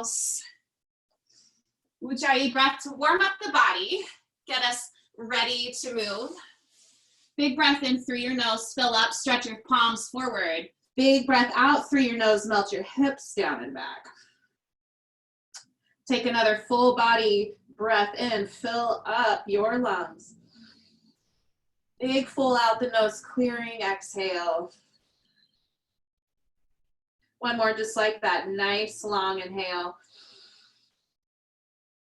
heels. Ujjayi breath to warm up the body, get us ready to move. Big breath in through your nose, fill up, stretch your palms forward. Big breath out through your nose, melt your hips down and back. Take another full body breath in, fill up your lungs. Big full out the nose, clearing, exhale. One more just like that, nice long inhale.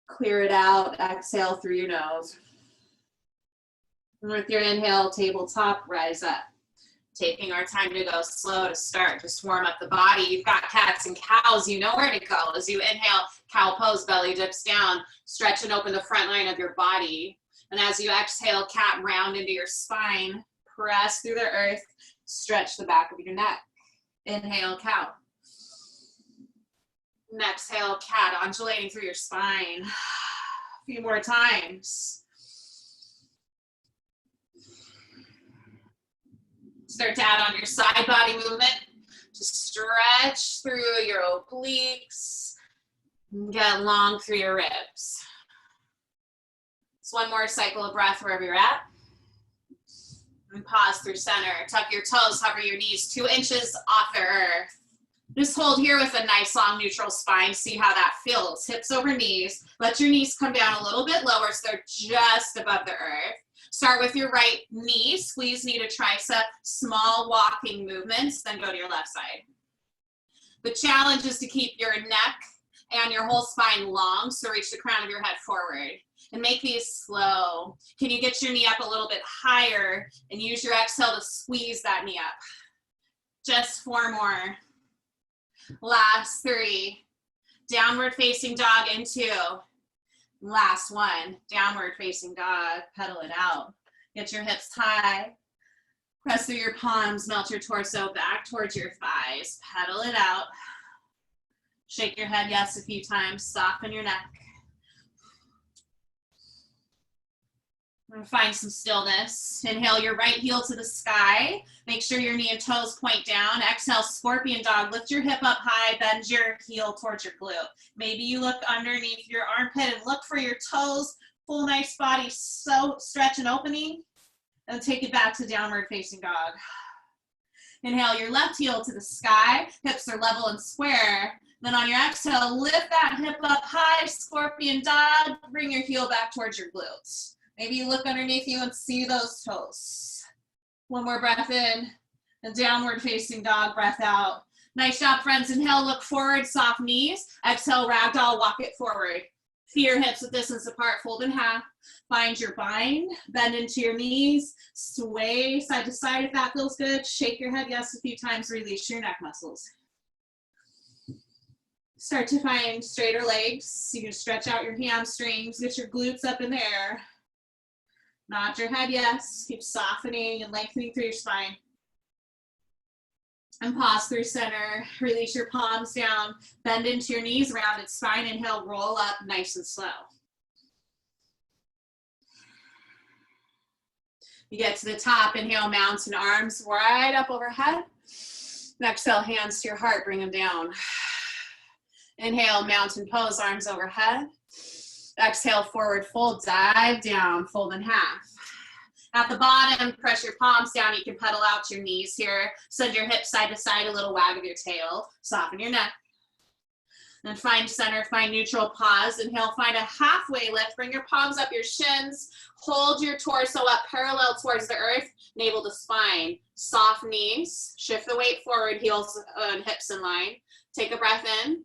Clear it out, exhale through your nose. And with your inhale, tabletop, rise up. Taking our time to go slow to start, just warm up the body. You've got cats and cows, you know where to go. As you inhale, cow pose, belly dips down, stretch and open the front line of your body. And as you exhale, cat round into your spine, press through the earth, stretch the back of your neck. Inhale, cow. And exhale, cat, undulating through your spine. A few more times. Start to add on your side body movement to stretch through your obliques and get long through your ribs. So one more cycle of breath wherever you're at. And pause through center. Tuck your toes, hover your knees 2 inches off the earth. Just hold here with a nice long neutral spine. See how that feels. Hips over knees. Let your knees come down a little bit lower so they're just above the earth. Start with your right knee, squeeze knee to tricep, small walking movements, then go to your left side. The challenge is to keep your neck and your whole spine long, so reach the crown of your head forward. And make these slow. Can you get your knee up a little bit higher and use your exhale to squeeze that knee up? Just 4 more. Last 3. Downward facing dog in 2. Last 1, downward facing dog, pedal it out. Get your hips high, press through your palms, melt your torso back towards your thighs, pedal it out. Shake your head yes a few times, soften your neck. I'm gonna find some stillness. Inhale your right heel to the sky. Make sure your knee and toes point down. Exhale, scorpion dog. Lift your hip up high, bend your heel towards your glute. Maybe you look underneath your armpit and look for your toes. Full nice body, so stretch and opening. And take it back to downward facing dog. Inhale your left heel to the sky. Hips are level and square. Then on your exhale, lift that hip up high, scorpion dog. Bring your heel back towards your glutes. Maybe you look underneath you and see those toes. One more breath in, and downward facing dog, breath out. Nice job, friends. Inhale, look forward, soft knees. Exhale, ragdoll, walk it forward. Feet your hips a distance apart, fold in half. Find your bind, bend into your knees, sway side to side if that feels good. Shake your head yes a few times, release your neck muscles. Start to find straighter legs. You can stretch out your hamstrings, get your glutes up in the air. Nod your head yes, keep softening and lengthening through your spine. And pause through center, release your palms down, bend into your knees, rounded spine, inhale, roll up nice and slow. You get to the top, inhale, mountain arms right up overhead. Exhale, hands to your heart, bring them down. Inhale, mountain pose, arms overhead. Exhale, forward fold, dive down, fold in half. At the bottom, press your palms down. You can pedal out your knees here. Send your hips side to side, a little wag of your tail. Soften your neck. Then find center, find neutral, pause. Inhale, find a halfway lift. Bring your palms up your shins. Hold your torso up parallel towards the earth, navel to spine. Soft knees. Shift the weight forward, heels and hips in line. Take a breath in.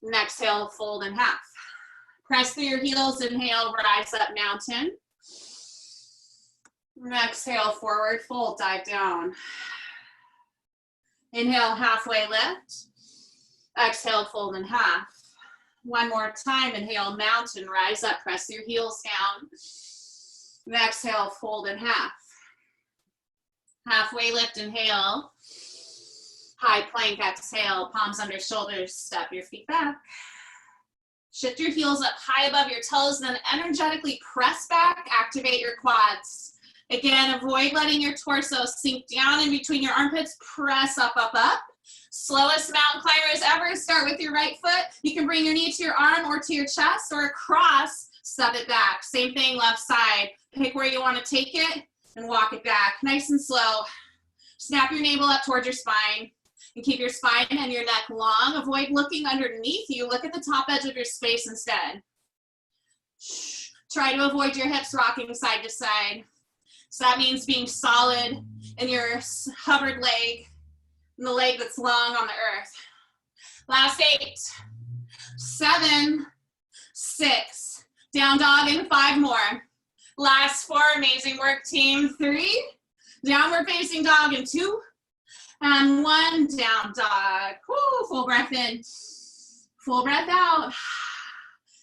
And exhale, fold in half. Press through your heels, inhale, rise up, mountain. And exhale, forward fold, dive down. Inhale, halfway lift. Exhale, fold in half. One more time, inhale, mountain, rise up, press your heels down. And exhale, fold in half. Halfway lift, inhale. High plank, exhale, palms under shoulders, step your feet back. Shift your heels up high above your toes, then energetically press back, activate your quads. Again, avoid letting your torso sink down in between your armpits, press up, up, up. Slowest mountain climbers ever, start with your right foot. You can bring your knee to your arm or to your chest or across, step it back. Same thing, left side. Pick where you want to take it and walk it back. Nice and slow. Snap your navel up towards your spine and keep your spine and your neck long. Avoid looking underneath you. Look at the top edge of your space instead. Try to avoid your hips rocking side to side. So that means being solid in your hovered leg and the leg that's long on the earth. Last 8, 7, 6, down dog in 5 more. Last 4, amazing work team. 3, downward facing dog in 2, and 1, down dog. Woo, full breath in, full breath out.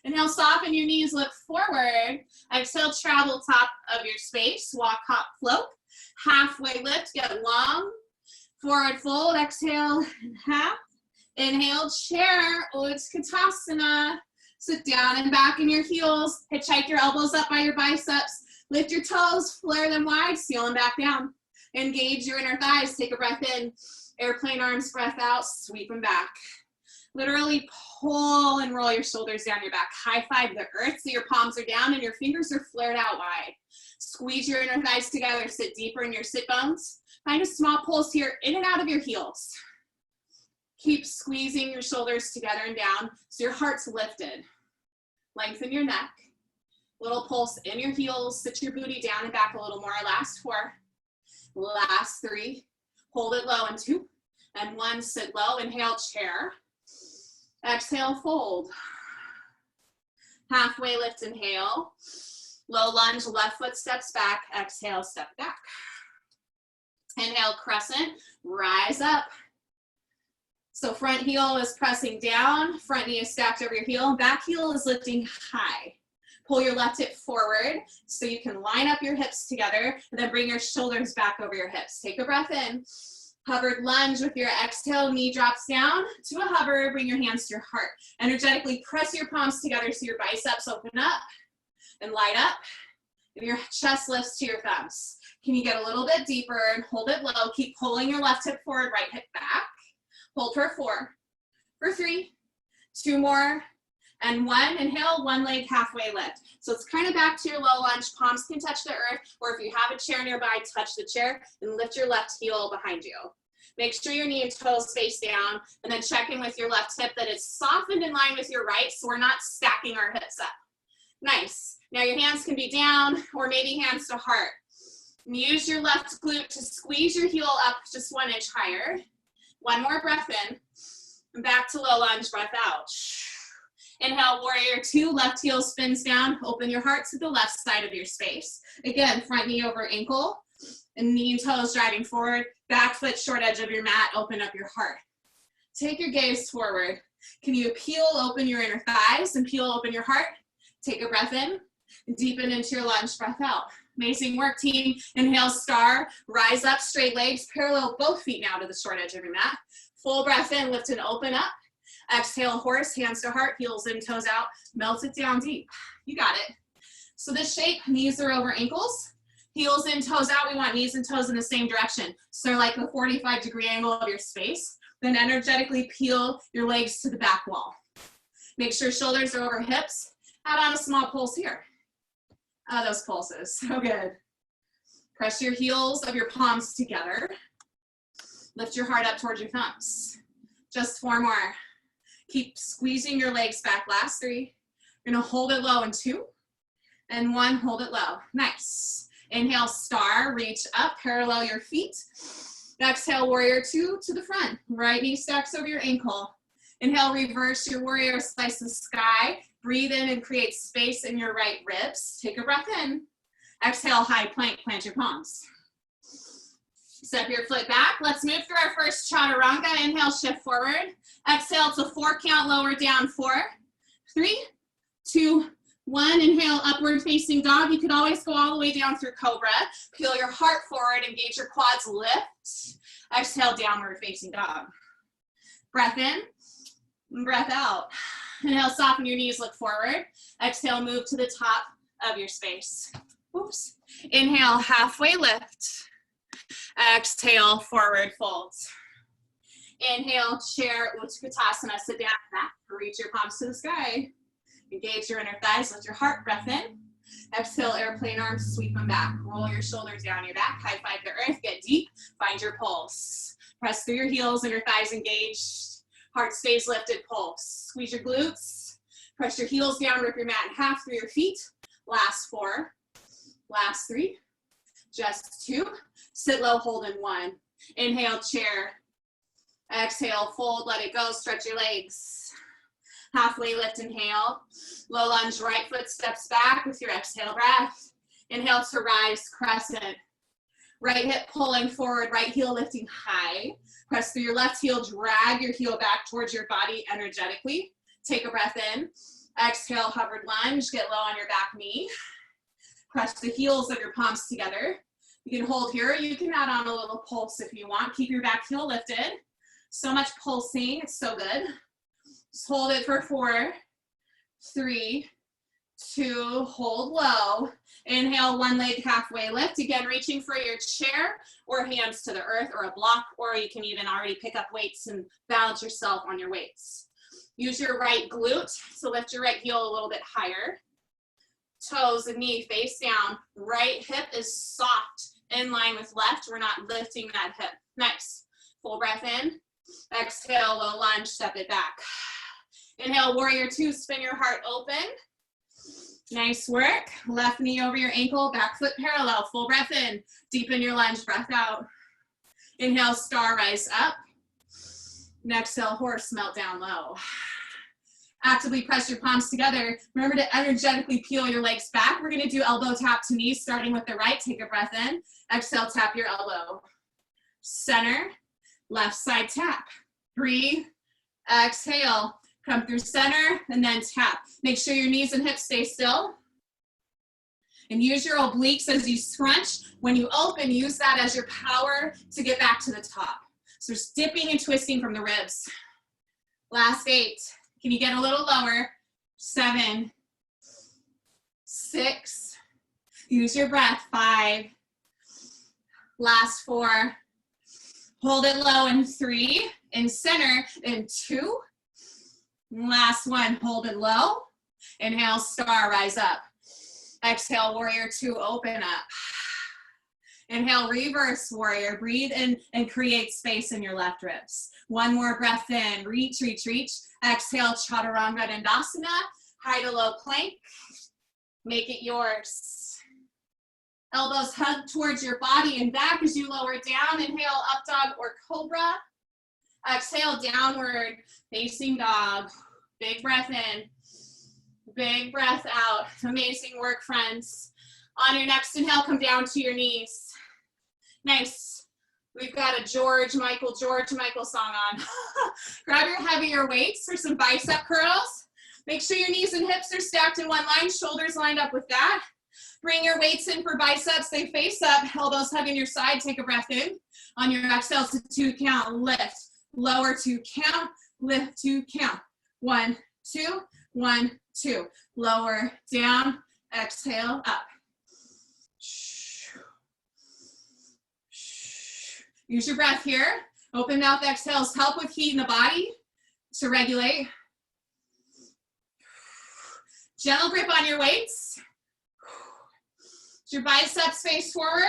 Inhale, soften your knees, look forward. Exhale, travel top of your space, walk, hop, float. Halfway lift, get long. Forward fold, exhale, and half. Inhale, chair, Utkatasana. Sit down and back in your heels. Hitchhike your elbows up by your biceps. Lift your toes, flare them wide, seal them back down. Engage your inner thighs, take a breath in. Airplane arms, breath out, sweep them back. Literally pull and roll your shoulders down your back. High five the earth so your palms are down and your fingers are flared out wide. Squeeze your inner thighs together, sit deeper in your sit bones. Find a small pulse here, in and out of your heels. Keep squeezing your shoulders together and down so your heart's lifted. Lengthen your neck. Little pulse in your heels, sit your booty down and back a little more. Last 4, last 3, hold it low in 2, and 1, sit low, inhale, chair. Exhale, fold. Halfway lift, inhale. Low lunge, left foot steps back. Exhale, step back. Inhale, crescent, rise up. So front heel is pressing down, front knee is stacked over your heel, back heel is lifting high. Pull your left hip forward so you can line up your hips together and then bring your shoulders back over your hips. Take a breath in. Hovered lunge with your exhale, knee drops down to a hover, bring your hands to your heart. Energetically press your palms together so your biceps open up and light up, and your chest lifts to your thumbs. Can you get a little bit deeper and hold it low? Keep pulling your left hip forward, right hip back. Hold for 4, for 3, 2 more, and 1. Inhale, 1 leg halfway lift. So it's kind of back to your low lunge. Palms can touch the earth, or if you have a chair nearby, touch the chair and lift your left heel behind you. Make sure your knee and toes face down, and then check in with your left hip that it's softened in line with your right, so we're not stacking our hips up. Nice. Now your hands can be down, or maybe hands to heart. And use your left glute to squeeze your heel up just 1 inch higher. 1 more breath in, and back to low lunge, breath out. Inhale, warrior 2, left heel spins down, open your heart to the left side of your space. Again, front knee over ankle, and knee and toes driving forward, back foot short edge of your mat, open up your heart. Take your gaze forward. Can you peel open your inner thighs and peel open your heart? Take a breath in, and deepen into your lunge, breath out. Amazing work, team. Inhale, star, rise up, straight legs, parallel both feet now to the short edge of your mat. Full breath in, lift and open up. Exhale, horse, hands to heart, heels in, toes out, melt it down deep. You got it. So this shape, knees are over ankles, heels in, toes out. We want knees and toes in the same direction. So like the 45-degree angle of your space. Then energetically peel your legs to the back wall. Make sure shoulders are over hips. Add on a small pulse here. Those pulses, so good. Press your heels of your palms together. Lift your heart up towards your thumbs. Just 4 more. Keep squeezing your legs back. Last 3. You're gonna hold it low in 2, and 1, hold it low. Nice. Inhale, star, reach up, parallel your feet. Exhale, warrior 2 to the front. Right knee stacks over your ankle. Inhale, reverse your warrior, slice the sky. Breathe in and create space in your right ribs. Take a breath in. Exhale, high plank, plant your palms. Step your foot back. Let's move through our first chaturanga. Inhale, shift forward. Exhale to 4 count, lower down 4, 3, 2, 1. Inhale, upward facing dog. You could always go all the way down through cobra. Peel your heart forward, engage your quads, lift. Exhale, downward facing dog. Breath in, breath out. Inhale, soften your knees, look forward. Exhale, move to the top of your space. Oops. Inhale, halfway lift. Exhale, forward fold. Inhale, chair, Utkatasana, sit down back, reach your palms to the sky. Engage your inner thighs, lift your heart, breath in. Exhale, airplane arms, sweep them back. Roll your shoulders down your back, high five the earth, get deep, find your pulse. Press through your heels, inner thighs engaged. Heart stays lifted, pulse. Squeeze your glutes. Press your heels down, rip your mat in half through your feet. Last 4. Last 3. Just 2. Sit low, hold in 1. Inhale, chair. Exhale, fold, let it go, stretch your legs. Halfway lift, inhale. Low lunge, right foot steps back with your exhale breath. Inhale to rise, crescent. Right hip pulling forward, right heel lifting high. Press through your left heel, drag your heel back towards your body energetically. Take a breath in. Exhale, hovered lunge, get low on your back knee. Press the heels of your palms together. You can hold here, you can add on a little pulse if you want. Keep your back heel lifted. So much pulsing, it's so good. Just hold it for 4, 3, 2, hold low. Inhale, one leg halfway lift. Again, reaching for your chair or hands to the earth or a block, or you can even already pick up weights and balance yourself on your weights. Use your right glute to lift your right heel a little bit higher. Toes and knee face down. Right hip is soft in line with left. We're not lifting that hip. Nice. Full breath in. Exhale, low lunge, step it back. Inhale, warrior 2, spin your heart open. Nice work. Left knee over your ankle, back foot parallel. Full breath in. Deepen your lunge, breath out. Inhale, star rise up. And exhale, horse melt down low. Actively press your palms together. Remember to energetically peel your legs back. We're gonna do elbow tap to knee, starting with the right. Take a breath in. Exhale, tap your elbow. Center, left side tap. Breathe, exhale. Come through center and then tap. Make sure your knees and hips stay still. And use your obliques as you scrunch. When you open, use that as your power to get back to the top. So just dipping and twisting from the ribs. Last 8. Can you get a little lower? 7, 6. Use your breath. 5. Last 4. Hold it low in 3. In center in 2. Last 1, hold it low. Inhale, star, rise up. Exhale, warrior 2, open up. Inhale, reverse warrior. Breathe in and create space in your left ribs. 1 more breath in. Reach, reach, reach. Exhale, chaturanga dandasana. High to low plank. Make it yours. Elbows hug towards your body and back as you lower down. Inhale, up dog or cobra. Exhale, downward facing dog. Big breath in, big breath out. Amazing work, friends. On your next inhale, come down to your knees. Nice. We've got a George Michael song on. Grab your heavier weights for some bicep curls. Make sure your knees and hips are stacked in one line, shoulders lined up with that. Bring your weights in for biceps, they face up, elbows hugging your side. Take a breath in. On your exhale to 2 count, lift. Lower 2 count, lift 2 count. 1, 2, 1, 2. Lower, down, exhale, up. Use your breath here. Open mouth exhales help with heat in the body to regulate. Gentle grip on your weights. Your biceps face forward.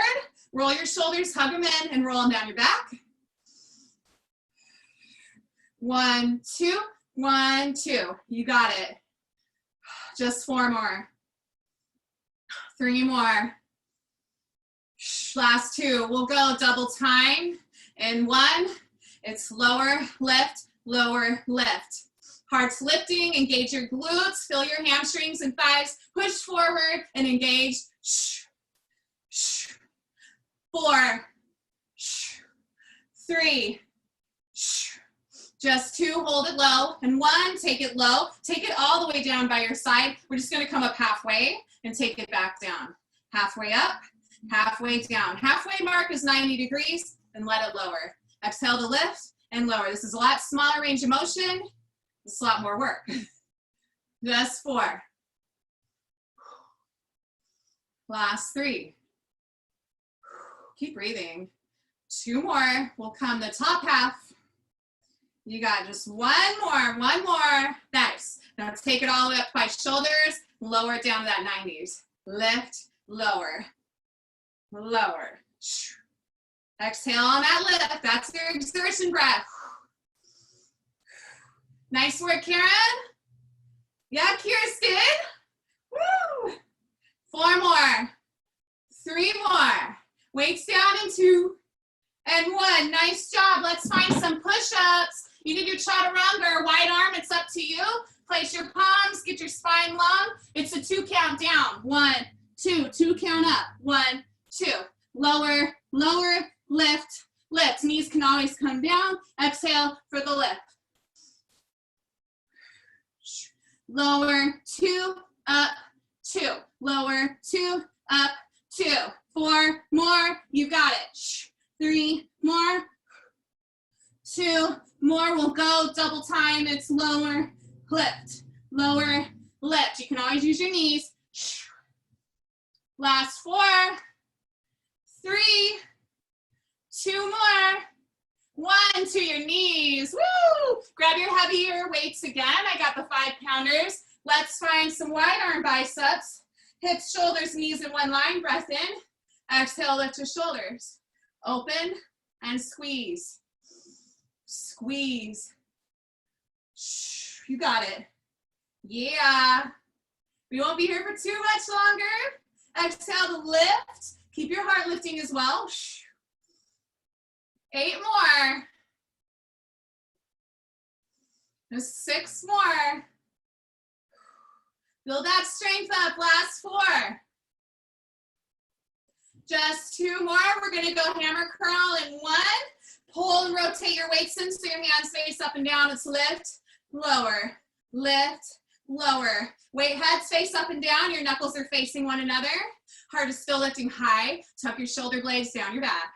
Roll your shoulders, hug them in, and roll them down your back. 1, 2, 1, 2. You got it. Just 4 more. 3 more. Last 2. We'll go double time. In 1, it's lower, lift, lower, lift. Heart's lifting, engage your glutes, fill your hamstrings and thighs, push forward and engage. 4, 3, just 2, hold it low, and 1, take it low, take it all the way down by your side. We're just gonna come up halfway and take it back down. Halfway up, halfway down. Halfway mark is 90 degrees, and let it lower. Exhale to lift and lower. This is a lot smaller range of motion. It's a lot more work. Just 4. Last 3. Keep breathing. 2 more. We'll come the top half. You got just one more. Nice. Now take it all the way up by shoulders, lower it down to that 90s. Lift, lower, lower. Exhale on that lift. That's your exertion breath. Nice work, Karen. Yeah, Kirsten. Woo! 4 more. 3 more. Weights down in 2 and 1. Nice job. Let's find some push-ups. You can do chaturanga or wide arm. It's up to you. Place your palms. Get your spine long. It's a 2 count down. 1, 2. 2 count up. 1, 2. Lower, lower, lift, lift. Knees can always come down. Exhale for the lift. Lower, 2, up, 2. Lower, 2, up, 2. 4 more. You got it. 3 more. 2 more. We'll go double time. It's lower, lift, lower, lift. You can always use your knees. Last 4, 3, 2 more. 1 to your knees. Woo! Grab your heavier weights again. I got the 5-pounders. Let's find some wide arm biceps. Hips, shoulders, knees in one line. Breath in. Exhale, lift your shoulders. Open and squeeze. Squeeze. You got it. Yeah. We won't be here for too much longer. Exhale to lift. Keep your heart lifting as well. 8 more. Just 6 more. Build that strength up. Last 4. Just 2 more. We're going to go hammer curl in 1. Pull and rotate your weights in so your hands face up and down. It's lift, lower, lift, lower. Weight heads face up and down. Your knuckles are facing one another. Heart is still lifting high. Tuck your shoulder blades down your back.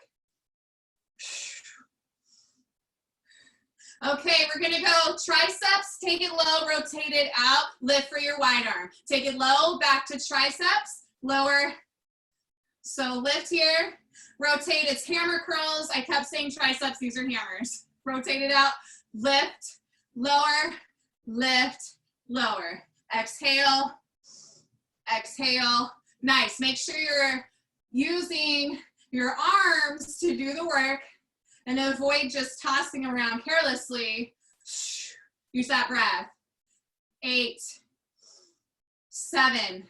Okay, we're gonna go triceps, take it low, rotate it out, lift for your wide arm. Take it low, back to triceps, lower. So lift here, rotate, it's hammer curls. I kept saying triceps, these are hammers. Rotate it out, lift, lower, lift, lower. Exhale, exhale. Nice, make sure you're using your arms to do the work. And avoid just tossing around carelessly. Use that breath. 8, 7,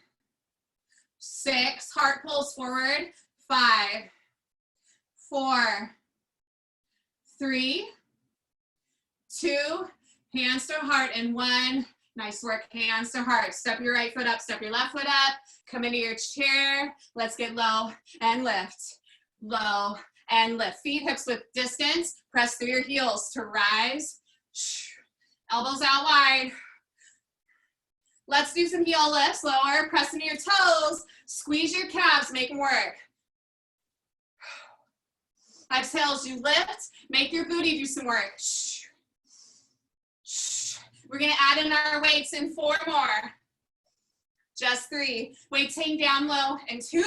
6. Heart pulls forward. 5, 4, 3, 2. Hands to heart and 1. Nice work. Hands to heart. Step your right foot up. Step your left foot up. Come into your chair. Let's get low and lift. Low and lift. Feet hips width distance. Press through your heels to rise. Elbows out wide. Let's do some heel lifts. Lower. Press into your toes. Squeeze your calves. Make them work. Exhale as you lift. Make your booty do some work. We're going to add in our weights in 4 more. Just 3. Weights hang down low and 2.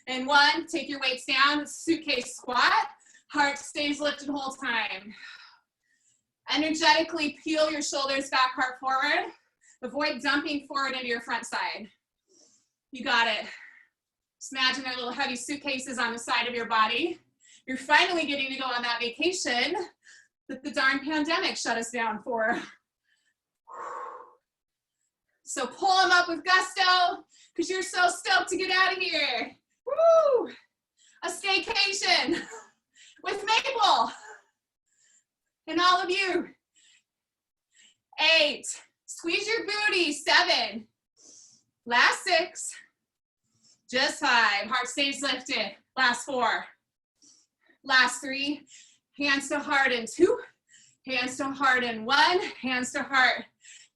And 1, take your weights down, suitcase squat. Heart stays lifted the whole time. Energetically peel your shoulders back, heart forward. Avoid dumping forward into your front side. You got it. Just imagine there are little heavy suitcases on the side of your body. You're finally getting to go on that vacation that the darn pandemic shut us down for. So pull them up with gusto because you're so stoked to get out of here. Woo! A staycation with Maple and all of you. 8, squeeze your booty. 7, last 6, just 5, heart stays lifted. Last 4, last 3, hands to heart in 2, hands to heart in 1, hands to heart.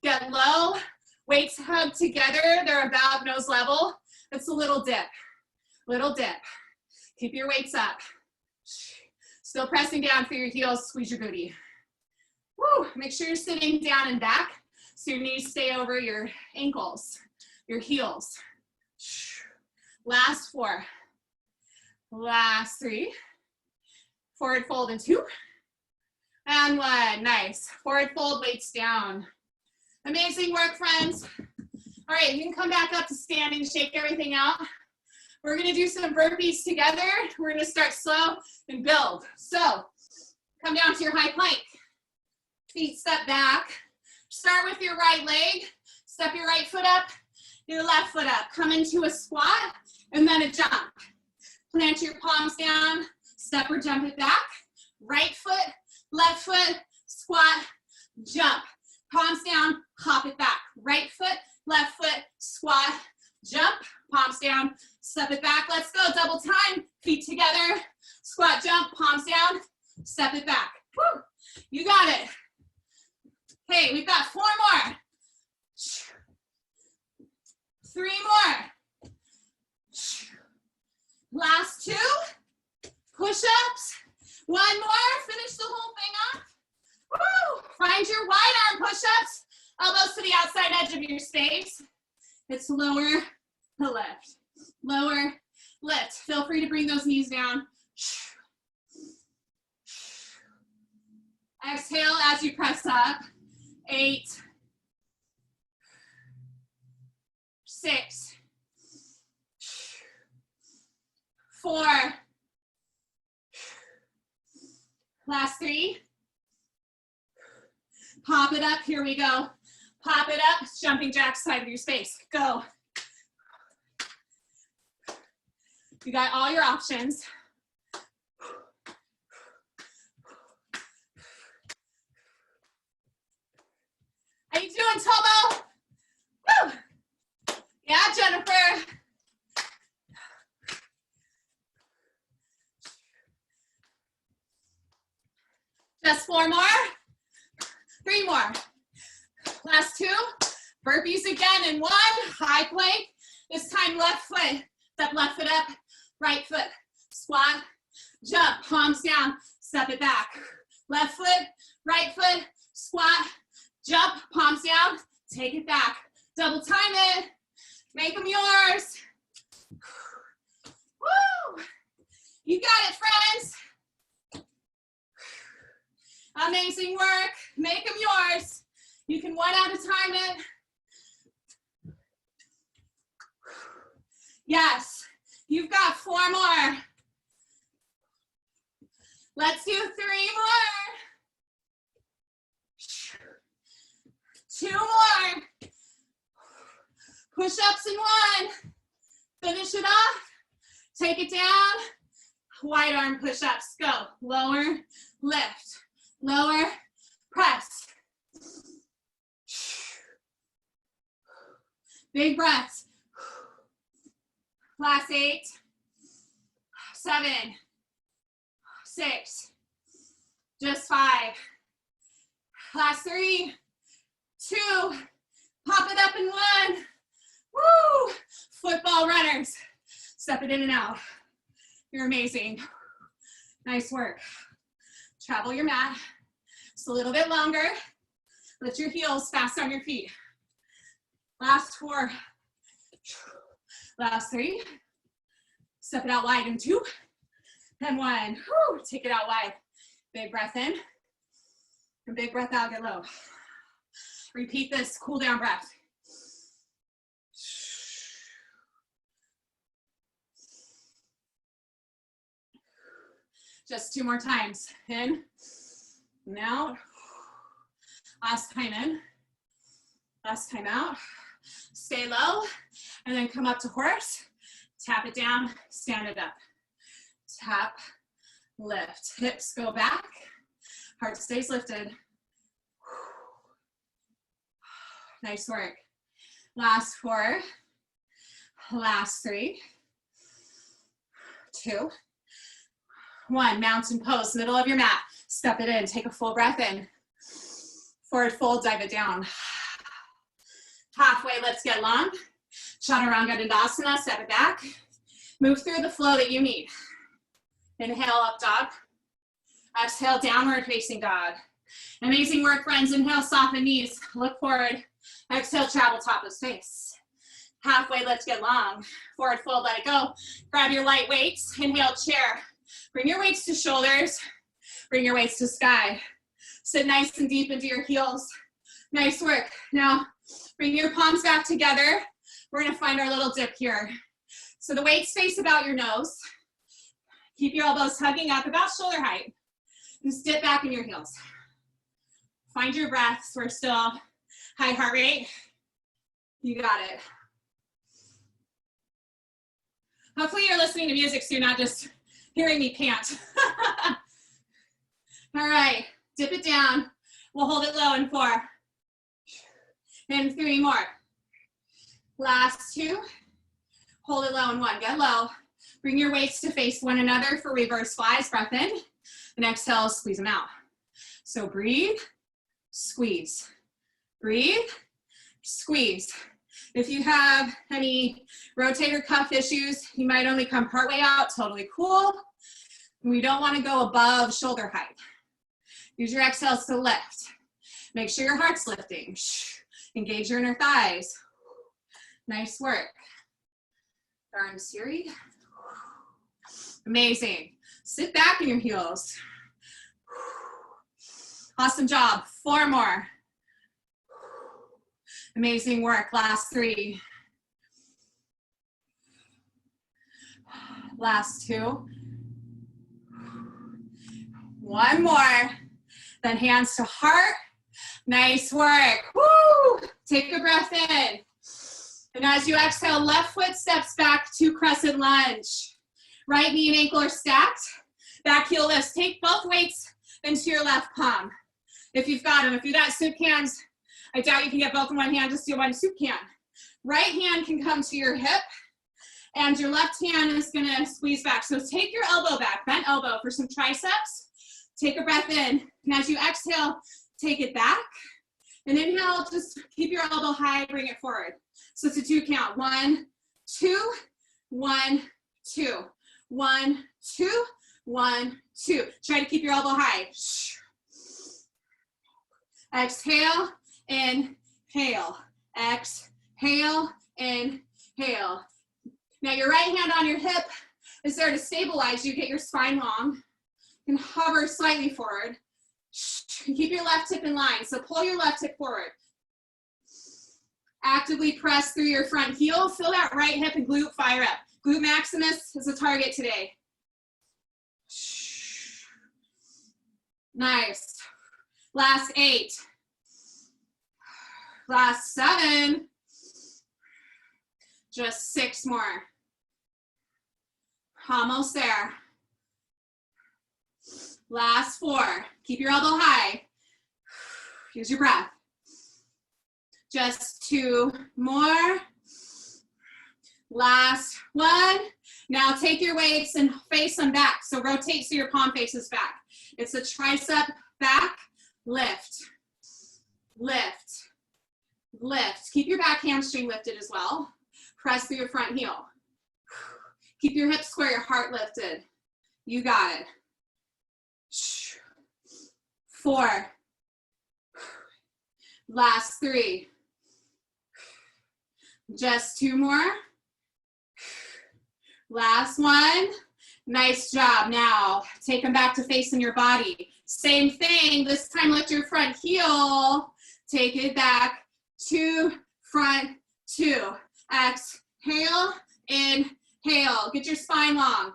Get low, weights hug together, they're about nose level. It's a little dip. Little dip. Keep your weights up. Still pressing down for your heels. Squeeze your booty. Woo! Make sure you're sitting down and back so your knees stay over your ankles, your heels. Last 4. Last 3. Forward fold in 2. And one, nice. Forward fold, weights down. Amazing work, friends. All right, you can come back up to standing, shake everything out. We're gonna do some burpees together. We're gonna start slow and build. So, come down to your high plank. Feet step back. Start with your right leg. Step your right foot up, your left foot up. Come into a squat and then a jump. Plant your palms down, step or jump it back. Right foot, left foot, squat, jump. Palms down, hop it back. Right foot, left foot, squat, jump. Palms down, step it back. Let's go, double time. Feet together, squat, jump, palms down, step it back. Woo. You got it. Okay, we've got 4 more. 3 more. Last 2. Push-ups. 1 more. Finish the whole thing up. Woo! Find your wide arm push-ups. Elbows to the outside edge of your space. It's lower to lift. Lower, lift. Feel free to bring those knees down. Exhale as you press up. 8, 6, 4. Last 3. Pop it up. Here we go. Pop it up. Jumping jack side of your space. Go. You got all your options. How you doing, Tomo? Woo! Yeah, Jennifer. Just 4 more. 3 more. Last 2. Burpees again in 1. High plank. This time left foot. Step left foot up. Right foot. Squat. Jump. Palms down. Step it back. Left foot. Right foot. Squat. Jump. Palms down. Take it back. Double time it. Make them yours. Woo! You got it, friends. Amazing work. Make them yours. You can one at a time it. Yes. You've got 4 more. Let's do 3 more. 2 more. Push-ups in 1. Finish it off. Take it down. Wide arm push-ups. Go. Lower, lift. Lower, press. Big breaths. Last 8, 7, 6, just 5. Last 3, 2, pop it up in 1. Woo! Football runners. Step it in and out. You're amazing. Nice work. Travel your mat. Just a little bit longer. Lift your heels fast on your feet. Last 4. Last 3. Step it out wide in 2. And 1. Woo, take it out wide. Big breath in. And big breath out, get low. Repeat this cool down breath. Just 2 more times. In and out. Last time in. Last time out. Stay low. And then come up to horse. Tap it down. Stand it up. Tap. Lift. Hips go back. Heart stays lifted. Nice work. Last 4. Last 3. 2. 1, mountain pose, middle of your mat. Step it in, take a full breath in. Forward fold, dive it down. Halfway, let's get long. Chaturanga Dandasana, step it back. Move through the flow that you need. Inhale, up dog. Exhale, downward facing dog. Amazing work, friends. Inhale, soften knees, look forward. Exhale, travel top of space. Halfway, let's get long. Forward fold, let it go. Grab your light weights, inhale, chair. Bring your weights to shoulders. Bring your weights to sky. Sit nice and deep into your heels. Nice work. Now, bring your palms back together. We're gonna find our little dip here. So the weights face about your nose. Keep your elbows hugging up about shoulder height. Just dip back in your heels. Find your breaths. We're still high heart rate. You got it. Hopefully you're listening to music so you're not just hearing me pant. All right, dip it down. We'll hold it low in 4. And 3 more. Last 2. Hold it low in 1. Get low. Bring your weights to face one another for reverse flies. Breath in. And exhale, squeeze them out. So breathe, squeeze. Breathe, squeeze. If you have any rotator cuff issues, you might only come partway out, totally cool. We don't want to go above shoulder height. Use your exhales to lift. Make sure your heart's lifting. Engage your inner thighs. Nice work. Darn Siri. Amazing. Sit back in your heels. Awesome job. 4 more. Amazing work. Last 3. Last 2. 1 more. Then hands to heart. Nice work. Woo! Take a breath in. And as you exhale, left foot steps back to crescent lunge. Right knee and ankle are stacked. Back heel lifts. Take both weights into your left palm. If you've got them. If you've got soup cans, I doubt you can get both in one hand, just do one soup can. Right hand can come to your hip, and your left hand is gonna squeeze back. So take your elbow back, bent elbow for some triceps. Take a breath in, and as you exhale, take it back. And inhale, just keep your elbow high, bring it forward. So it's a 2 count. 1, 2, 1, 2. 1, 2, 1, 2. Try to keep your elbow high. Exhale, inhale. Exhale, inhale. Now your right hand on your hip is there to stabilize you, get your spine long. You can hover slightly forward. Keep your left hip in line, so pull your left hip forward. Actively press through your front heel, fill that right hip and glute fire up. Glute maximus is a target today. Nice. Last 8. Last 7. Just 6 more. Almost there. Last 4. Keep your elbow high. Use your breath. Just 2 more. Last 1. Now take your weights and face them back. So rotate so your palm faces back. It's a tricep back lift. Lift. Lift. Keep your back hamstring lifted as well. Press through your front heel. Keep your hips square, your heart lifted. You got it. 4. Last 3. Just 2 more. Last 1. Nice job. Now take them back to facing your body. Same thing. This time lift your front heel. Take it back to front 2. Exhale, inhale. Get your spine long.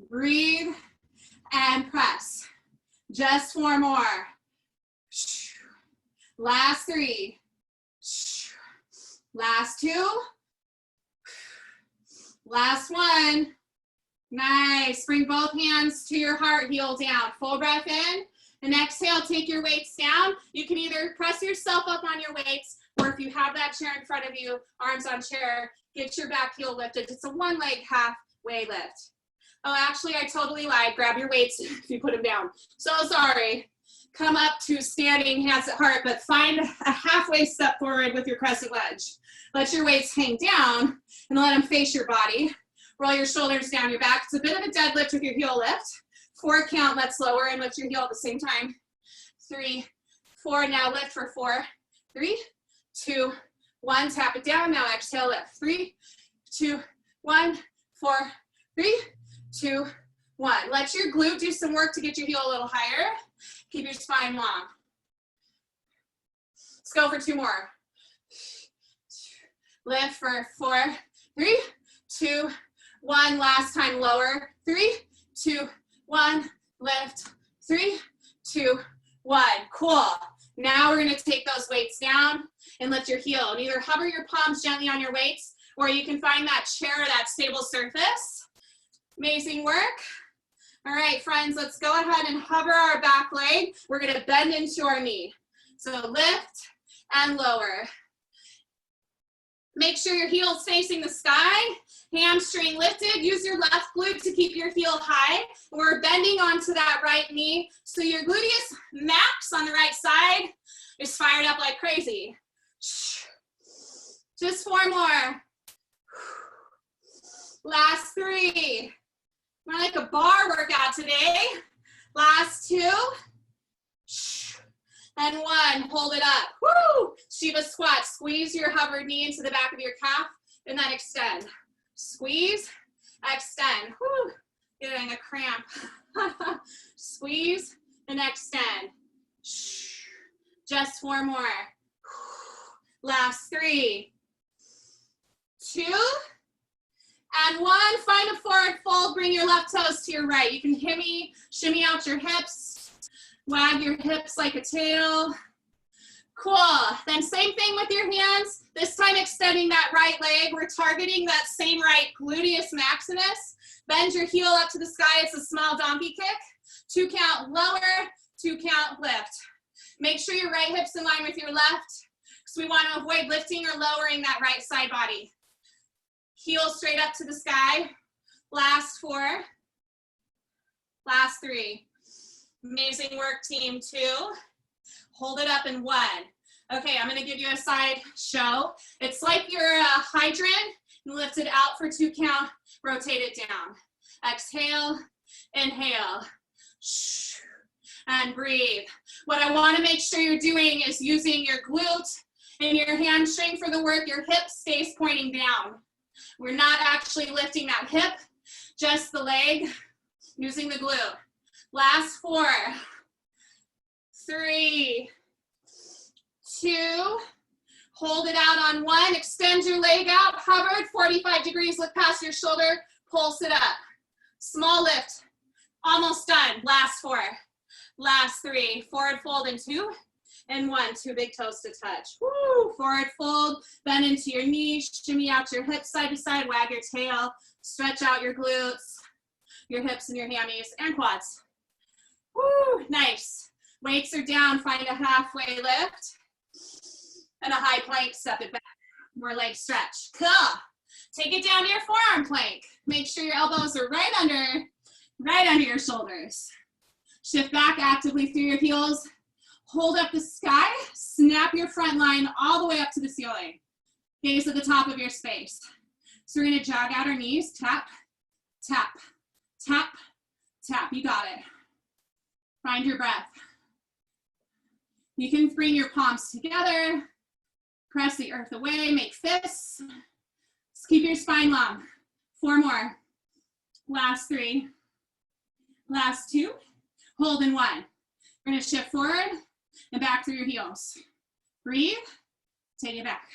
Breathe and press. Just 4 more. Last 3. Last 2. Last 1. Nice. Bring both hands to your heart, heel down. Full breath in. And exhale, take your weights down. You can either press yourself up on your weights, or if you have that chair in front of you, arms on chair, get your back heel lifted. It's a 1 leg halfway lift. Oh, actually, I totally lied. Grab your weights if you put them down. So sorry. Come up to standing, hands at heart, but find a halfway step forward with your crescent lunge. Let your weights hang down and let them face your body. Roll your shoulders down your back. It's a bit of a deadlift with your heel lift. 4 count, let's lower and lift your heel at the same time. 3, 4, now lift for 4. 3, 2, 1, tap it down. Now exhale, lift. 3, 2, 1, 4, 3, 2, 1. Let your glute do some work to get your heel a little higher. Keep your spine long. Let's go for 2 more. Lift for 4, 3, 2, 1. Last time, lower. 3, 2, 1. Lift. 3, 2, 1. Cool. Now we're gonna take those weights down and lift your heel. And either hover your palms gently on your weights, or you can find that chair or that stable surface. Amazing work. All right, friends, let's go ahead and hover our back leg. We're gonna bend into our knee. So lift and lower. Make sure your heel's facing the sky, hamstring lifted. Use your left glute to keep your heel high. We're bending onto that right knee, so your gluteus max on the right side is fired up like crazy. Just 4 more. Last 3. More like a bar workout today. Last 2. And 1, hold it up. Woo! Shiva squat. Squeeze your hovered knee into the back of your calf and then extend. Squeeze, extend. Woo! Getting a cramp. Squeeze and extend. Just 4 more. Last 3, 2, and 1. Find a forward fold. Bring your left toes to your right. You can shimmy out your hips. Wag your hips like a tail. Cool. Then same thing with your hands. This time extending that right leg. We're targeting that same right gluteus maximus. Bend your heel up to the sky. It's a small donkey kick. 2 count lower, 2 count lift. Make sure your right hip's in line with your left, because we want to avoid lifting or lowering that right side body. Heel straight up to the sky. Last 4. Last 3. Amazing work, team 2. Hold it up in 1. Okay, I'm gonna give you a side show. It's like you're a hydrant. You lift it out for 2 count, rotate it down. Exhale, inhale, and breathe. What I wanna make sure you're doing is using your glute and your hamstring for the work. Your hip stays pointing down. We're not actually lifting that hip, just the leg, using the glute. Last 4, 3, 2, hold it out on 1, extend your leg out, hovered, 45 degrees, look past your shoulder, pulse it up. Small lift, almost done. Last 4, last 3, forward fold in 2, and 1, 2 big toes to touch. Woo, forward fold, bend into your knees, shimmy out your hips side to side, wag your tail, stretch out your glutes, your hips and your hammies, and quads. Woo, nice. Weights are down, find a halfway lift. And a high plank, step it back. More leg stretch. Cool. Take it down to your forearm plank. Make sure your elbows are right under your shoulders. Shift back actively through your heels. Hold up the sky. Snap your front line all the way up to the ceiling. Gaze at the top of your space. So we're gonna jog out our knees. Tap, tap, tap, tap. You got it. Find your breath. You can bring your palms together, press the earth away, make fists. Just keep your spine long. 4 more. Last 3. Last 2. Hold in 1. We're gonna shift forward and back through your heels. Breathe, take it back.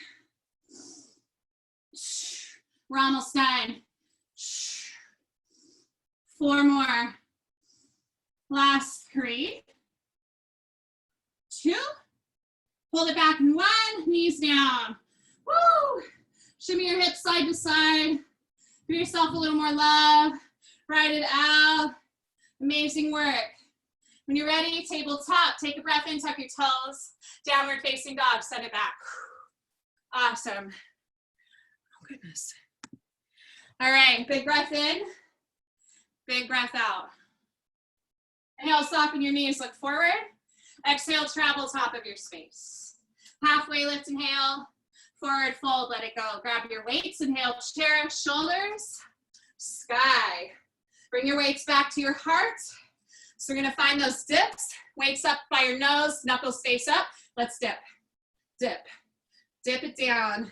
We're almost done. 4 more. Last 3, 2, hold it back in 1, knees down. Woo! Shimmy your hips side to side. Give yourself a little more love. Ride it out. Amazing work. When you're ready, tabletop. Take a breath in, tuck your toes. Downward facing dog, send it back. Awesome. Oh, goodness. All right, big breath in, big breath out. Inhale, soften your knees, look forward. Exhale, travel top of your space. Halfway lift, inhale. Forward fold, let it go. Grab your weights, inhale, chair, shoulders, sky. Bring your weights back to your heart. So we're gonna find those dips. Weights up by your nose, knuckles face up. Let's dip, dip, dip it down.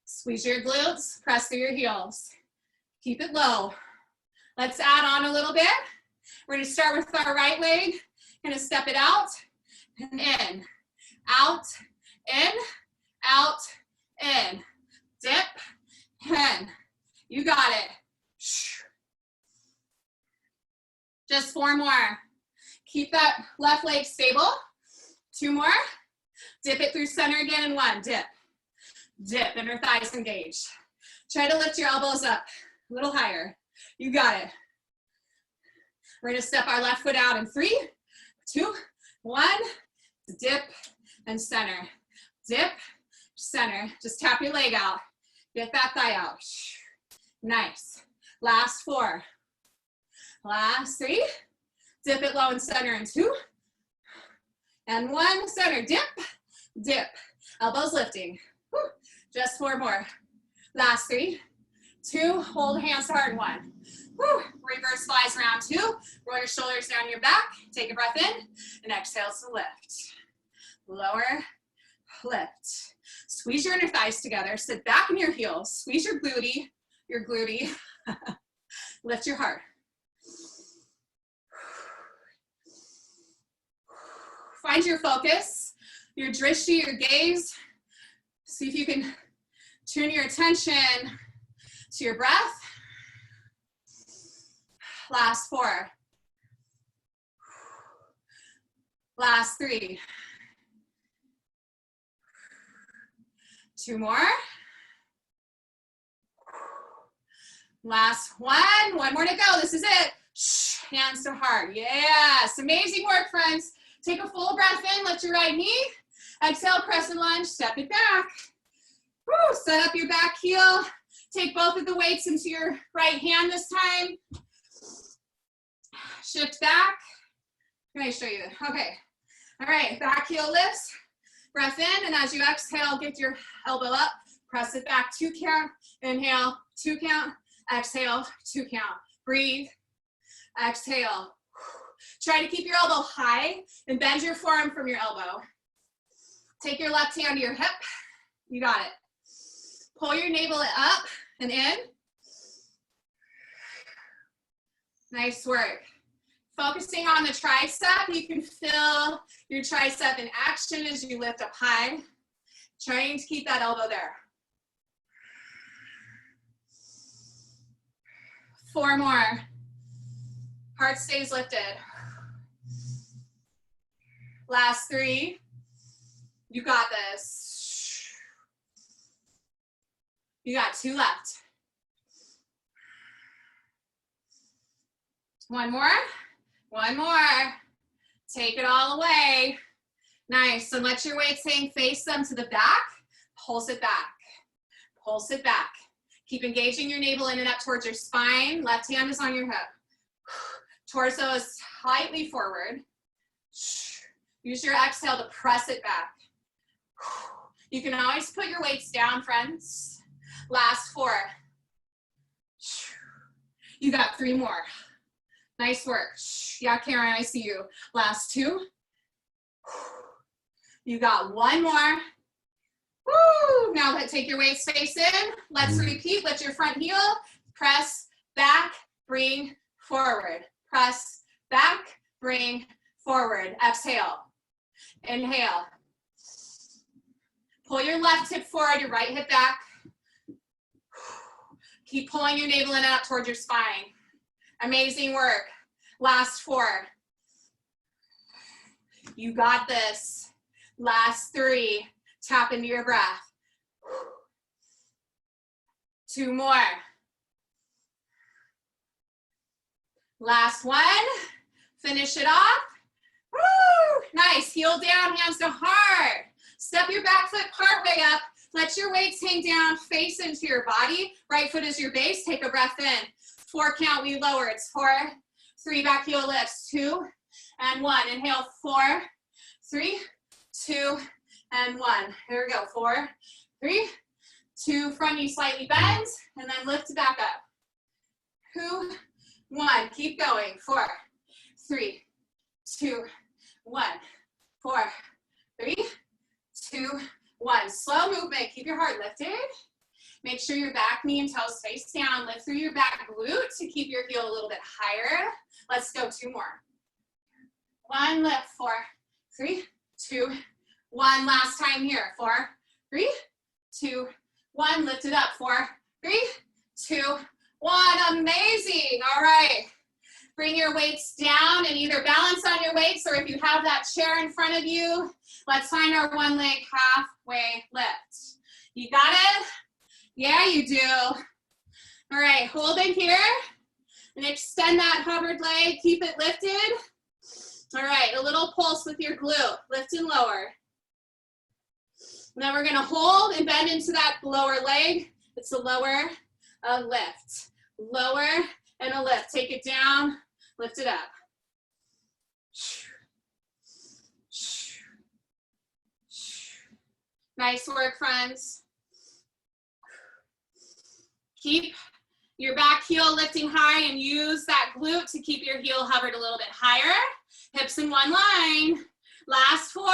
Squeeze your glutes, press through your heels. Keep it low. Let's add on a little bit. We're gonna start with our right leg. Gonna step it out and in, out, in, out, in. Dip, in. You got it. Just 4 more. Keep that left leg stable. 2 more. Dip it through center again in 1. Dip. Dip, inner thighs engaged. Try to lift your elbows up a little higher. You got it. We're gonna step our left foot out in 3, 2, 1. Dip and center. Dip, center. Just tap your leg out. Get that thigh out. Nice. Last 4. Last 3. Dip it low and center in 2. And 1, center. Dip, dip. Elbows lifting. Woo. Just 4 more. Last 3, 2. Hold hands hard in 1. Woo. Reverse flies around 2. Roll your shoulders down your back. Take a breath in and exhale to lift. Lower, lift. Squeeze your inner thighs together. Sit back in your heels. Squeeze your glute. Lift your heart. Find your focus, your drishti, your gaze. See if you can tune your attention to your breath. Last 4. Last 3. 2 more. Last 1. 1 more to go. This is it. Hands to heart. Yes. Amazing work, friends. Take a full breath in. Lift your right knee. Exhale, crescent lunge. Step it back. Woo. Set up your back heel. Take both of the weights into your right hand this time. Shift back. Can I show you? Okay. All right. Back heel lifts. Breath in, and as you exhale, get your elbow up. Press it back. 2 count. Inhale. 2 count. Exhale. 2 count. Breathe. Exhale. Try to keep your elbow high and bend your forearm from your elbow. Take your left hand to your hip. You got it. Pull your navel up and in. Nice work. Focusing on the tricep, you can feel your tricep in action as you lift up high. Trying to keep that elbow there. 4 more. Heart stays lifted. Last 3. You got this. You got 2 left. 1 more. 1 more. Take it all away. Nice. And let your weights hang, face them to the back. Pulse it back. Pulse it back. Keep engaging your navel in and up towards your spine. Left hand is on your hip. Torso is slightly forward. Use your exhale to press it back. You can always put your weights down, friends. Last 4. You got 3 more. Nice work. Yeah, Karen, I see you. Last 2. You got 1 more. Woo! Now take your weights face in. Let's repeat. Lift your front heel. Press back, bring forward. Press back, bring forward. Exhale. Inhale. Pull your left hip forward, your right hip back. Keep pulling your navel in and up towards your spine. Amazing work. Last 4. You got this. Last 3. Tap into your breath. 2 more. Last 1. Finish it off. Woo! Nice. Heel down, hands to heart. Step your back foot partway up. Let your weights hang down, face into your body. Right foot is your base. Take a breath in. 4 count, we lower. It's 4, 3, back heel lifts. 2 and 1. Inhale, 4, 3, 2, and 1. Here we go. 4, 3, 2. Front knee slightly bends, and then lift back up. 2, 1. Keep going. 4, 3, 2, 1. 4, 3, 2, 1. Slow movement. Keep your heart lifted. Make sure your back knee and toes face down. Lift through your back glute to keep your heel a little bit higher. Let's go 2 more. 1, lift, 4, 3, 2, 1. Last time here. 4, 3, 2, 1. Lift it up. 4, 3, 2, 1. Amazing. All right. Bring your weights down and either balance on your weights, or if you have that chair in front of you, let's find our 1 leg halfway lift. You got it? Yeah, you do. All right, hold it here and extend that hovered leg. Keep it lifted. All right, a little pulse with your glute. Lift and lower. And then we're gonna hold and bend into that lower leg. It's a lower, a lift. Lower and a lift. Take it down, lift it up. Nice work, friends. Keep your back heel lifting high and use that glute to keep your heel hovered a little bit higher. Hips in one line. Last 4.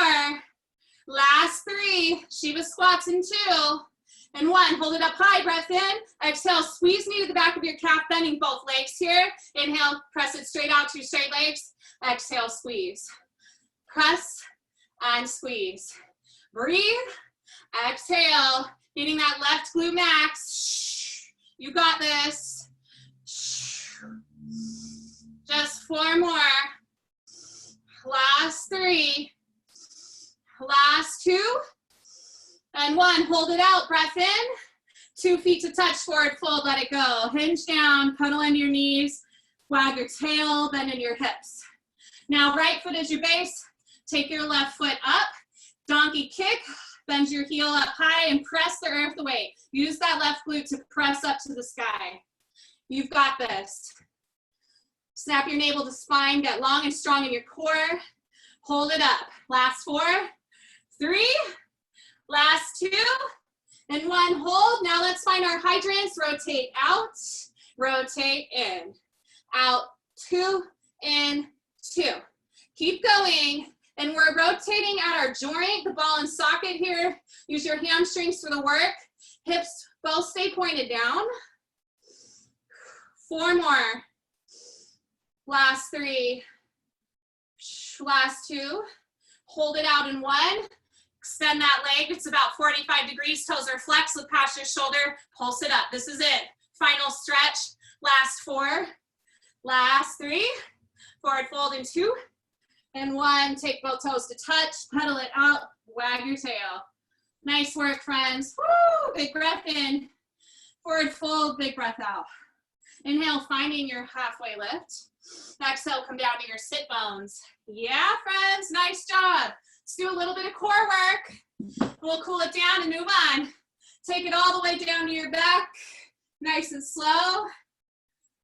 Last 3. Shiva squats in 2. And 1. Hold it up high. Breath in. Exhale. Squeeze knee to the back of your calf, bending both legs here. Inhale. Press it straight out to your straight legs. Exhale. Squeeze. Press and squeeze. Breathe. Exhale. Hitting that left glute max. You got this. Just 4 more. Last 3. Last 2. And 1. Hold it out. Breath in. 2 feet to touch. Forward fold. Let it go. Hinge down. Cuddle into your knees. Wag your tail. Bend in your hips. Now right foot is your base. Take your left foot up. Donkey kick. Bend your heel up high and press the earth away. Use that left glute to press up to the sky. You've got this. Snap your navel to spine. Get long and strong in your core. Hold it up. Last 4. 3. Last 2. And 1. Hold. Now let's find our hydrants. Rotate out. Rotate in. Out. 2. In. 2. Keep going. And we're rotating at our joint, the ball and socket here. Use your hamstrings for the work. Hips both stay pointed down. 4 more. Last 3. Last 2. Hold it out in 1. Extend that leg. It's about 45 degrees. Toes are flexed. Look past your shoulder. Pulse it up. This is it. Final stretch. Last 4. Last 3. Forward fold in 2. And 1, take both toes to touch, pedal it out, wag your tail. Nice work, friends. Woo! Big breath in. Forward fold, big breath out. Inhale, finding your halfway lift. Exhale, come down to your sit bones. Yeah, friends, nice job. Let's do a little bit of core work. We'll cool it down and move on. Take it all the way down to your back. Nice and slow.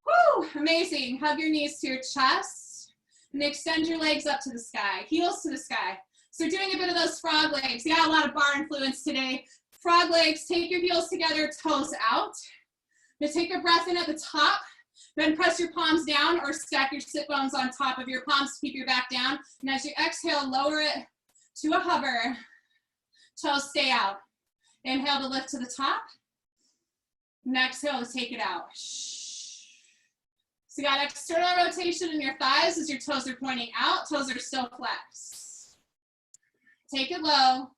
Woo! Amazing. Hug your knees to your chest. And extend your legs up to the sky, heels to the sky. So doing a bit of those frog legs. Yeah, a lot of bar influence today. Frog legs, take your heels together, toes out. Now take a breath in at the top, then press your palms down or stack your sit bones on top of your palms to keep your back down. And as you exhale, lower it to a hover. Toes stay out. Inhale to lift to the top. And exhale to take it out. So you got external rotation in your thighs as your toes are pointing out. Toes are still flexed. Take it low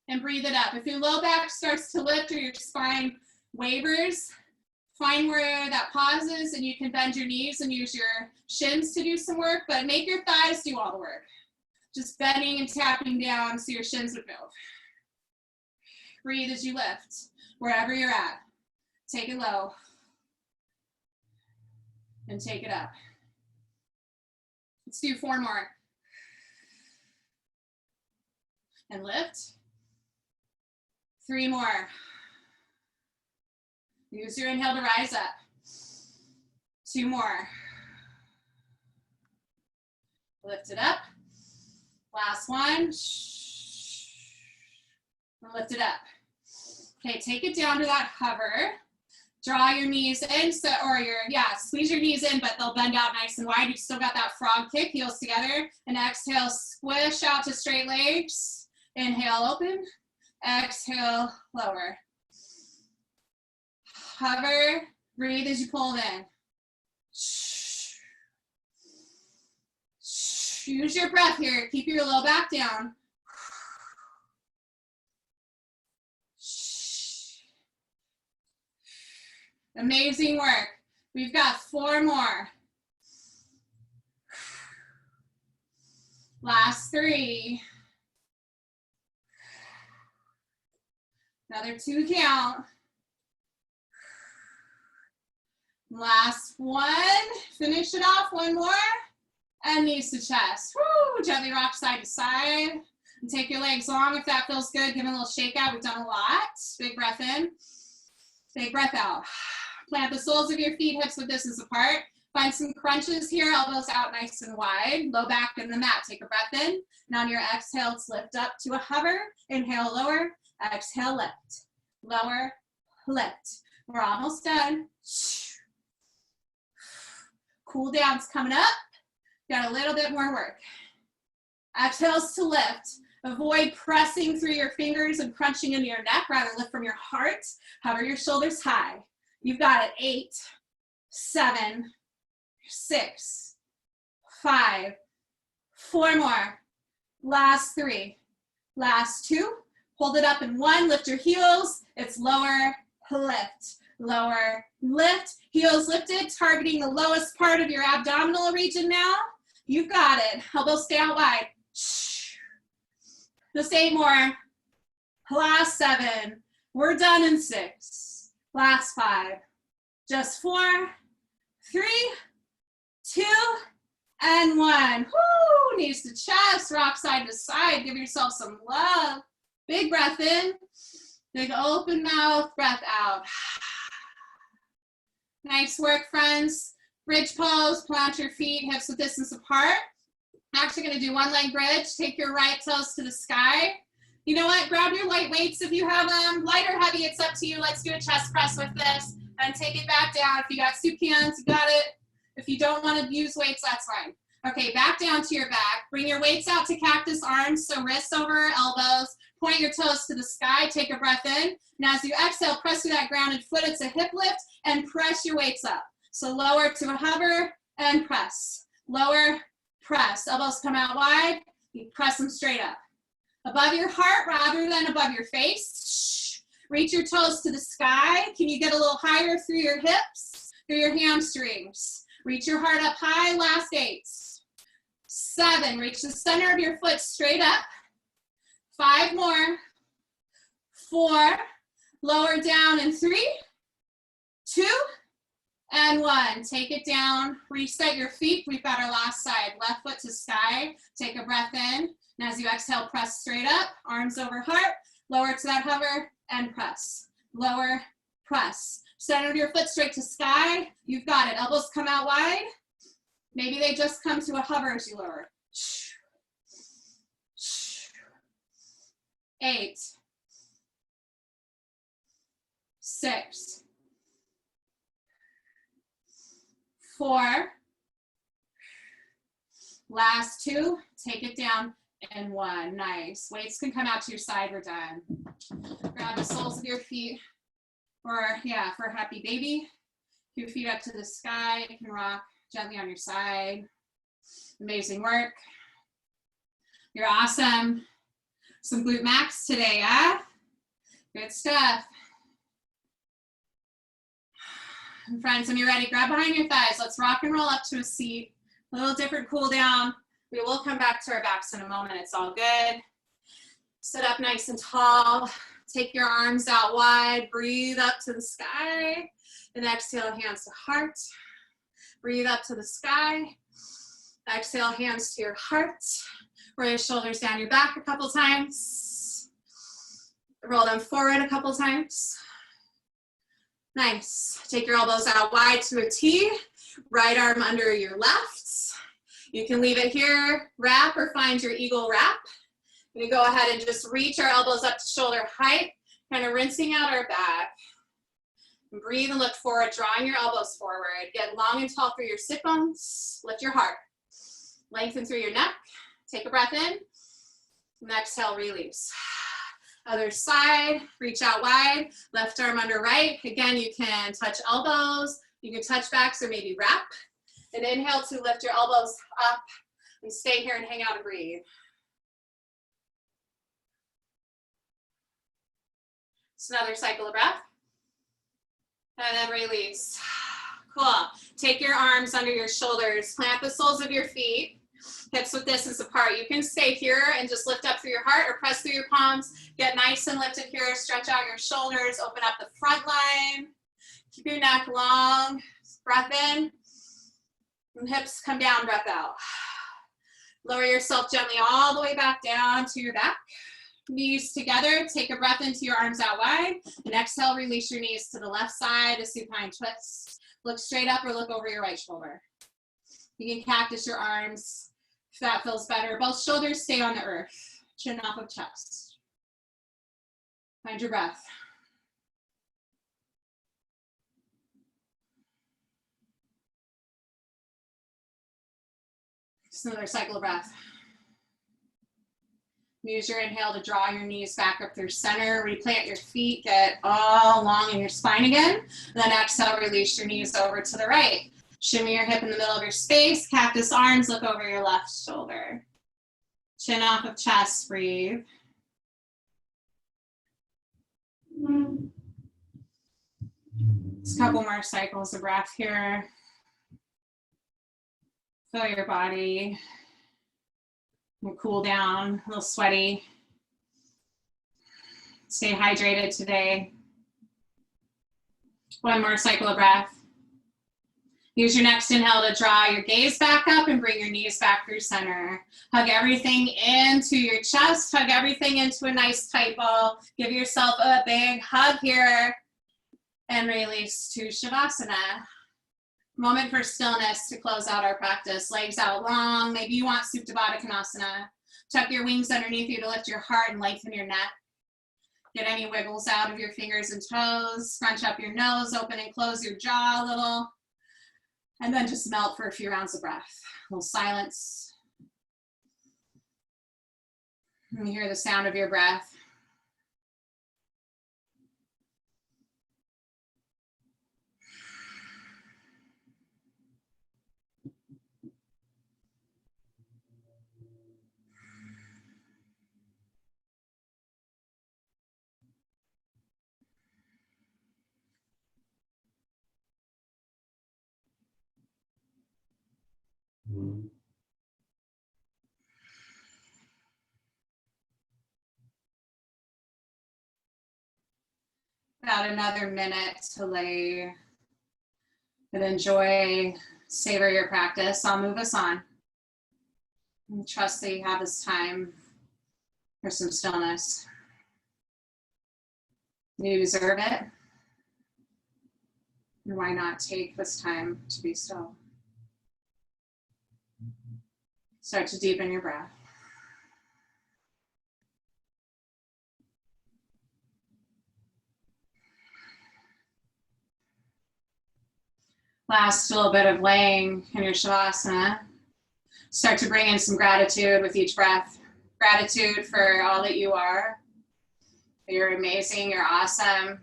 and breathe it up. If your low back starts to lift or your spine wavers, find where that pauses and you can bend your knees and use your shins to do some work, but make your thighs do all the work. Just bending and tapping down so your shins would move. Breathe as you lift, wherever you're at. Take it low. And take it up. Let's do 4 more. And lift. 3 more. Use your inhale to rise up. 2 more. Lift it up. Last 1. And lift it up. Okay, take it down to that hover. Draw your knees in, squeeze your knees in, but they'll bend out nice and wide. You've still got that frog kick, heels together. And exhale, squish out to straight legs. Inhale, open. Exhale, lower. Hover, breathe as you pull it in. Use your breath here. Keep your low back down. Amazing work. We've got 4 more. Last 3. Another 2 count. Last 1. Finish it off. 1 more. And knees to chest. Woo! Gently rock side to side. And take your legs long if that feels good. Give them a little shake out. We've done a lot. Big breath in. Big breath out. Plant the soles of your feet, hips width distance apart. Find some crunches here, elbows out nice and wide. Low back in the mat. Take a breath in. And on your exhale, let's lift up to a hover. Inhale, lower. Exhale, lift. Lower, lift. We're almost done. Cool down's coming up. Got a little bit more work. Exhales to lift. Avoid pressing through your fingers and crunching into your neck. Rather lift from your heart. Hover your shoulders high. You've got it. 8, 7, 6, 5, 4 more. Last 3. Last 2. Hold it up in 1. Lift your heels. It's lower, lift, lower, lift. Heels lifted, targeting the lowest part of your abdominal region now. You've got it. Elbows stay out wide. Just 8 more. Last 7. We're done in 6. Last 5. Just 4, 3, 2, and 1. Woo! Knees to chest, rock side to side. Give yourself some love. Big breath in. Big open mouth, breath out. Nice work, friends. Bridge pose, plant your feet, hips width distance apart. Actually gonna do 1 leg bridge. Take your right toes to the sky. You know what, grab your light weights if you have them. Light or heavy, it's up to you. Let's do a chest press with this. And take it back down. If you got soup cans, you got it. If you don't wanna use weights, that's fine. Okay, back down to your back. Bring your weights out to cactus arms, so wrists over elbows. Point your toes to the sky, take a breath in. Now as you exhale, press through that grounded foot. It's a hip lift, and press your weights up. So lower to a hover, and press. Lower, press. Elbows come out wide, you press them straight up. Above your heart rather than above your face. Reach your toes to the sky. Can you get a little higher through your hips, through your hamstrings? Reach your heart up high, last 8. 7, reach the center of your foot straight up. 5 more. 4, lower down in 3, 2, and 1. Take it down, reset your feet. We've got our last side. Left foot to sky. Take a breath in. And as you exhale, press straight up, arms over heart. Lower to that hover and press. Lower, press. Center of your foot straight to sky. You've got it. Elbows come out wide. Maybe they just come to a hover as you lower. 8, 6, 4, last 2, take it down, and 1. Nice. Weights can come out to your side. We're done. Grab the soles of your feet, or yeah, for a happy baby. Your feet up to the sky. You can rock gently on your side. Amazing work. You're awesome. Some glute max today, huh? Good stuff. And friends, when you're ready, grab behind your thighs. Let's rock and roll up to a seat. A little different cool down. We will come back to our backs in a moment. It's all good. Sit up nice and tall. Take your arms out wide. Breathe up to the sky. And exhale, hands to heart. Breathe up to the sky. Exhale, hands to your heart. Roll your shoulders down your back a couple times. Roll them forward a couple times. Nice. Take your elbows out wide to a T. Right arm under your left. You can leave it here, wrap, or find your eagle wrap. We go ahead and just reach our elbows up to shoulder height, kind of rinsing out our back. And breathe and look forward, drawing your elbows forward. Get long and tall through your sit bones. Lift your heart. Lengthen through your neck. Take a breath in. And exhale, release. Other side, reach out wide, left arm under right. Again, you can touch elbows, you can touch backs or maybe wrap. And inhale to lift your elbows up and stay here and hang out and breathe. Just another cycle of breath. And then release. Cool. Take your arms under your shoulders, plant the soles of your feet, hips width distance apart. You can stay here and just lift up through your heart or press through your palms. Get nice and lifted here. Stretch out your shoulders, open up the front line. Keep your neck long. Breath in. And hips come down, breath out. Lower yourself gently all the way back down to your back. Knees together, take a breath into your arms out wide, and exhale, release your knees to the left side, a supine twist. Look straight up or look over your right shoulder. You can cactus your arms if that feels better. Both shoulders stay on the earth, chin off of chest. Find your breath. Just another cycle of breath. Use your inhale to draw your knees back up through center. Replant your feet, get all long in your spine again. And then exhale, release your knees over to the right. Shimmy your hip in the middle of your space. Cactus arms, look over your left shoulder. Chin off of chest, breathe. Just a couple more cycles of breath here. Feel your body. We'll cool down, a little sweaty. Stay hydrated today. One more cycle of breath. Use your next inhale to draw your gaze back up and bring your knees back through center. Hug everything into your chest. Hug everything into a nice tight ball. Give yourself a big hug here. And release to Shavasana. Moment for stillness to close out our practice. Legs out long. Maybe you want Supta Baddha Konasana. Tuck your wings underneath you to lift your heart and lengthen your neck. Get any wiggles out of your fingers and toes. Scrunch up your nose, open and close your jaw a little. And then just melt for a few rounds of breath. A little silence. And you hear the sound of your breath. About another minute to lay and enjoy, savor your practice. I'll move us on. And trust that you have this time for some stillness. You deserve it. And why not take this time to be still? Start to deepen your breath. Last little bit of laying in your Shavasana. Start to bring in some gratitude with each breath. Gratitude for all that you are. You're amazing, you're awesome.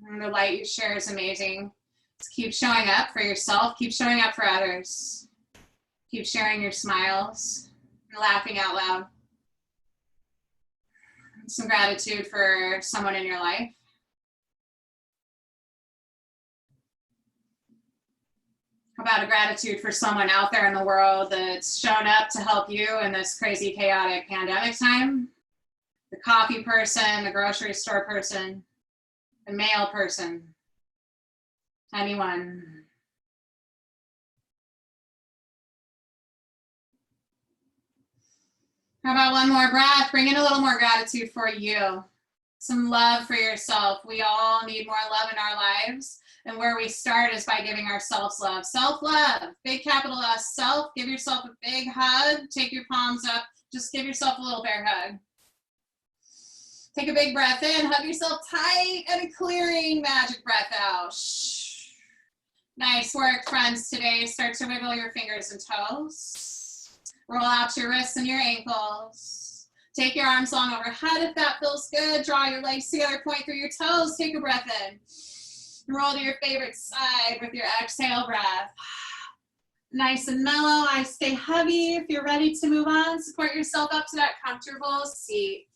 And the light you share is amazing. Just keep showing up for yourself, keep showing up for others. Keep sharing your smiles and laughing out loud. Some gratitude for someone in your life. How about a gratitude for someone out there in the world that's shown up to help you in this crazy, chaotic pandemic time? The coffee person, the grocery store person, the mail person, anyone. How about one more breath? Bring in a little more gratitude for you. Some love for yourself. We all need more love in our lives. And where we start is by giving ourselves love. Self-love, big capital S, self. Give yourself a big hug. Take your palms up. Just give yourself a little bear hug. Take a big breath in. Hug yourself tight and a clearing magic breath out. Shh. Nice work, friends, today. Start to wiggle your fingers and toes. Roll out your wrists and your ankles. Take your arms long overhead if that feels good. Draw your legs together, point through your toes. Take a breath in. Roll to your favorite side with your exhale breath. Nice and mellow. I stay heavy. If you're ready to move on, support yourself up to that comfortable seat.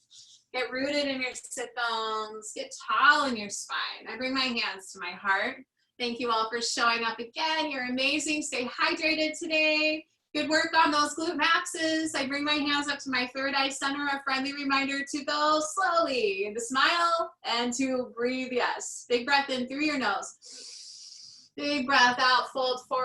Get rooted in your sit bones. Get tall in your spine. I bring my hands to my heart. Thank you all for showing up again. You're amazing. Stay hydrated today. Good work on those glute maxes. I bring my hands up to my third eye center, a friendly reminder to go slowly, to smile, and to breathe, yes. Big breath in through your nose. Big breath out, fold forward.